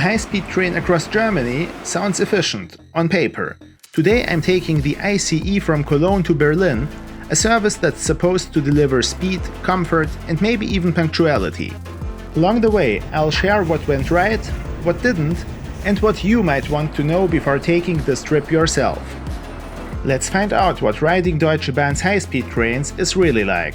high-speed train across Germany sounds efficient, on paper. Today I'm taking the ICE from Cologne to Berlin, a service that's supposed to deliver speed, comfort, and maybe even punctuality. Along the way, I'll share what went right, what didn't, and what you might want to know before taking this trip yourself. Let's find out what riding Deutsche Bahn's high-speed trains is really like.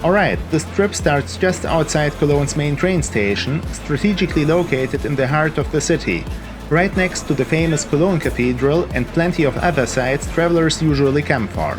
Alright, this trip starts just outside Cologne's main train station, strategically located in the heart of the city, right next to the famous Cologne Cathedral and plenty of other sites travelers usually come for.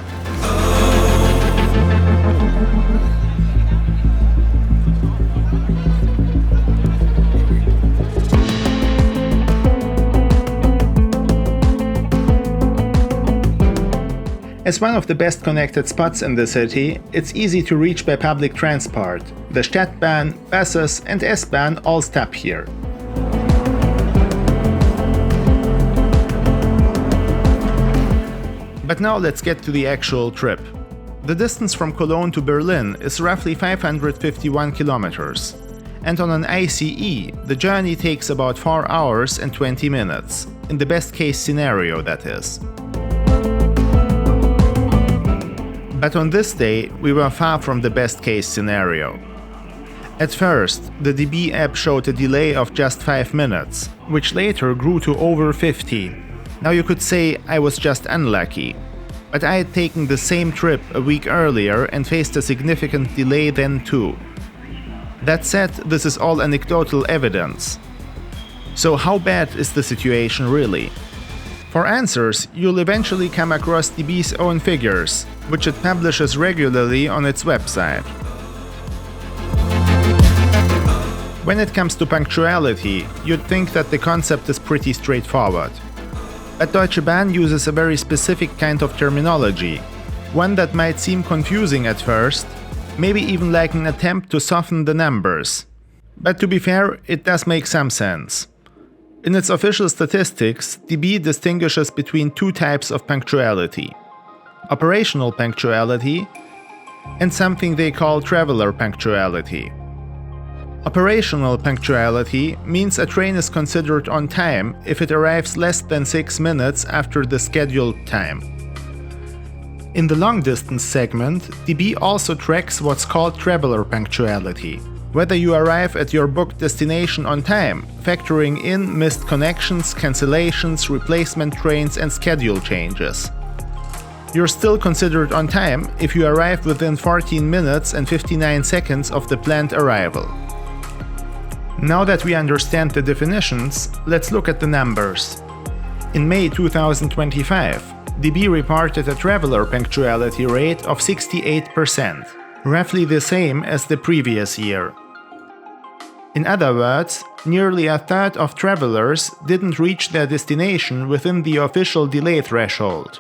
As one of the best connected spots in the city, it's easy to reach by public transport. The Stadtbahn, buses and S-Bahn all stop here. But now let's get to the actual trip. The distance from Cologne to Berlin is roughly 551 kilometers. And on an ICE, the journey takes about 4 hours and 20 minutes. In the best case scenario, that is. But on this day, we were far from the best case scenario. At first, the DB app showed a delay of just 5 minutes, which later grew to over 15. Now you could say I was just unlucky, but I had taken the same trip a week earlier and faced a significant delay then too. That said, this is all anecdotal evidence. So how bad is the situation really? For answers, you'll eventually come across DB's own figures, which it publishes regularly on its website. When it comes to punctuality, you'd think that the concept is pretty straightforward. But Deutsche Bahn uses a very specific kind of terminology, one that might seem confusing at first, maybe even like an attempt to soften the numbers. But to be fair, it does make some sense. In its official statistics, DB distinguishes between two types of punctuality: operational punctuality and something they call traveler punctuality. Operational punctuality means a train is considered on time if it arrives less than 6 minutes after the scheduled time. In the long-distance segment, DB also tracks what's called traveler punctuality, whether you arrive at your booked destination on time, factoring in missed connections, cancellations, replacement trains and schedule changes. You're still considered on time if you arrive within 14 minutes and 59 seconds of the planned arrival. Now that we understand the definitions, let's look at the numbers. In May 2025, DB reported a traveler punctuality rate of 68%, roughly the same as the previous year. In other words, nearly a third of travelers didn't reach their destination within the official delay threshold.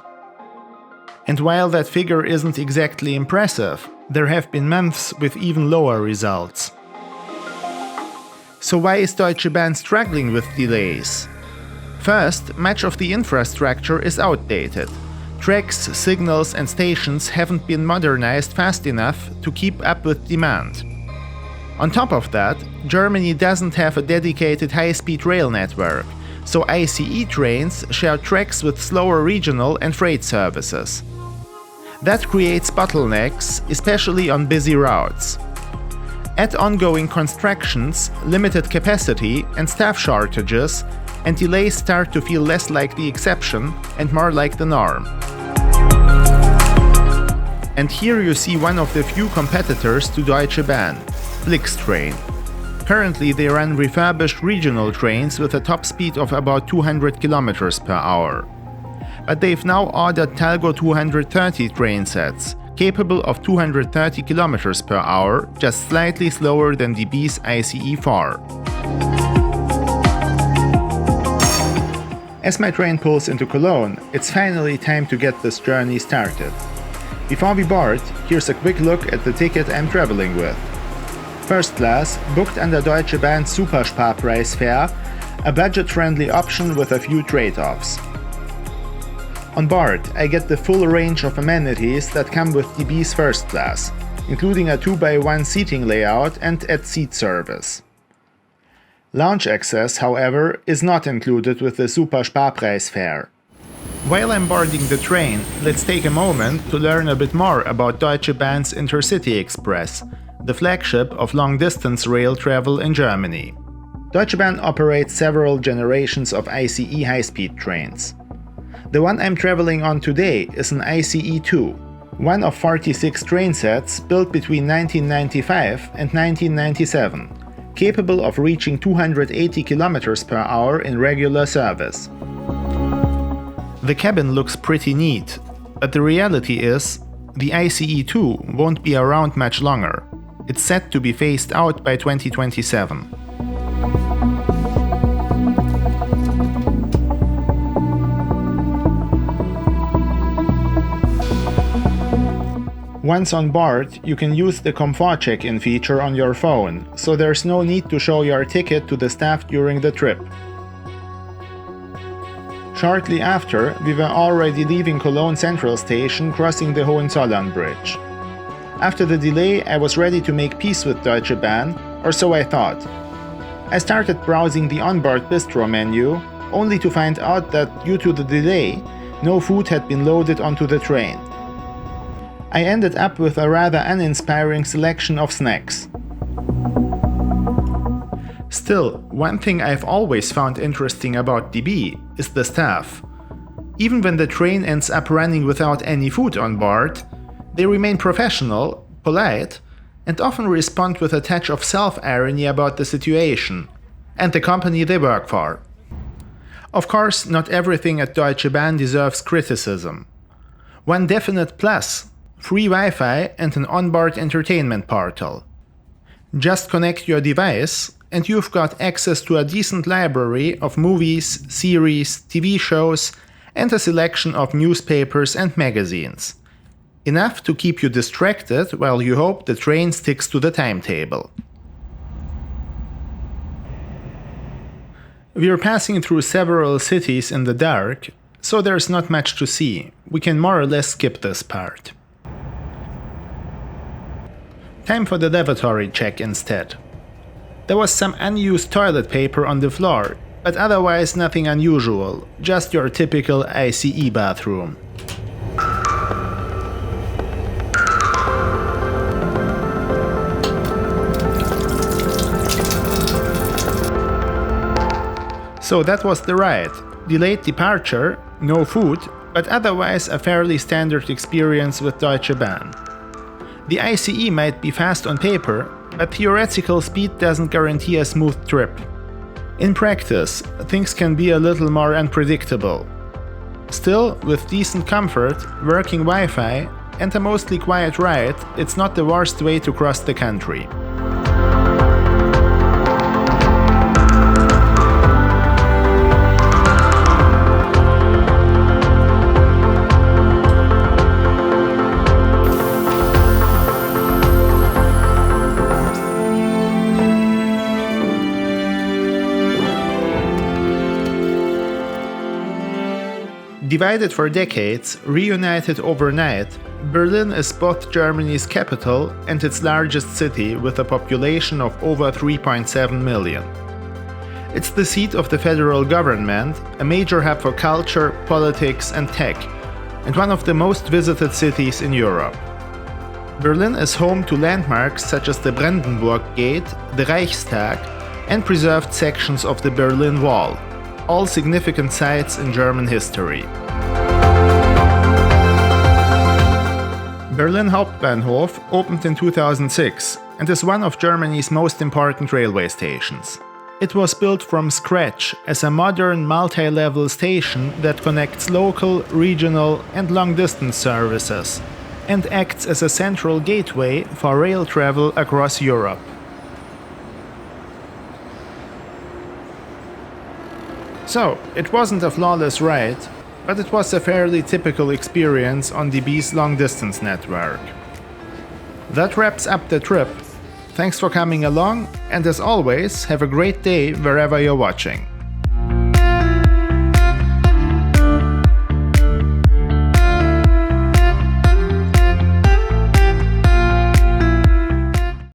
And while that figure isn't exactly impressive, there have been months with even lower results. So why is Deutsche Bahn struggling with delays? First, much of the infrastructure is outdated. Tracks, signals and stations haven't been modernized fast enough to keep up with demand. On top of that, Germany doesn't have a dedicated high-speed rail network, so ICE trains share tracks with slower regional and freight services. That creates bottlenecks, especially on busy routes. Add ongoing constructions, limited capacity and staff shortages, and delays start to feel less like the exception and more like the norm. And here you see one of the few competitors to Deutsche Bahn, Flixtrain. Currently they run refurbished regional trains with a top speed of about 200 km per hour. But they've now ordered Talgo 230 train sets, capable of 230 km per hour, just slightly slower than DB's ICE4. As my train pulls into Cologne, it's finally time to get this journey started. Before we board, here's a quick look at the ticket I'm traveling with. First class, booked under Deutsche Bahn's Supersparpreis fare, a budget-friendly option with a few trade-offs. On board, I get the full range of amenities that come with DB's first class, including a 2x1 seating layout and at-seat service. Lounge access, however, is not included with the Super-Sparpreis fare. While I'm boarding the train, let's take a moment to learn a bit more about Deutsche Bahn's Intercity Express, the flagship of long-distance rail travel in Germany. Deutsche Bahn operates several generations of ICE high-speed trains. The one I'm traveling on today is an ICE2, one of 46 train sets built between 1995 and 1997, capable of reaching 280 km per hour in regular service. The cabin looks pretty neat, but the reality is, the ICE2 won't be around much longer. It's set to be phased out by 2027. Once on board, you can use the comfort check-in feature on your phone, so there's no need to show your ticket to the staff during the trip. Shortly after, we were already leaving Cologne Central Station, crossing the Hohenzollern Bridge. After the delay, I was ready to make peace with Deutsche Bahn, or so I thought. I started browsing the onboard bistro menu, only to find out that due to the delay, no food had been loaded onto the train. I ended up with a rather uninspiring selection of snacks. Still, one thing I've always found interesting about DB is the staff. Even when the train ends up running without any food on board, they remain professional, polite, and often respond with a touch of self-irony about the situation and the company they work for. Of course, not everything at Deutsche Bahn deserves criticism. One definite plus: free Wi-Fi and an onboard entertainment portal. Just connect your device and you've got access to a decent library of movies, series, TV shows, and a selection of newspapers and magazines. Enough to keep you distracted while you hope the train sticks to the timetable. We're passing through several cities in the dark, so there's not much to see. We can more or less skip this part. Time for the lavatory check instead. There was some unused toilet paper on the floor, but otherwise nothing unusual, just your typical ICE bathroom. So that was the ride. Delayed departure, no food, but otherwise a fairly standard experience with Deutsche Bahn. The ICE might be fast on paper, but theoretical speed doesn't guarantee a smooth trip. In practice, things can be a little more unpredictable. Still, with decent comfort, working Wi-Fi, and a mostly quiet ride, it's not the worst way to cross the country. Divided for decades, reunited overnight, Berlin is both Germany's capital and its largest city with a population of over 3.7 million. It's the seat of the federal government, a major hub for culture, politics and tech, and one of the most visited cities in Europe. Berlin is home to landmarks such as the Brandenburg Gate, the Reichstag, and preserved sections of the Berlin Wall, all significant sites in German history. Berlin Hauptbahnhof opened in 2006 and is one of Germany's most important railway stations. It was built from scratch as a modern multi-level station that connects local, regional and long-distance services and acts as a central gateway for rail travel across Europe. So, it wasn't a flawless ride, but it was a fairly typical experience on DB's long-distance network. That wraps up the trip. Thanks for coming along, and as always, have a great day wherever you're watching.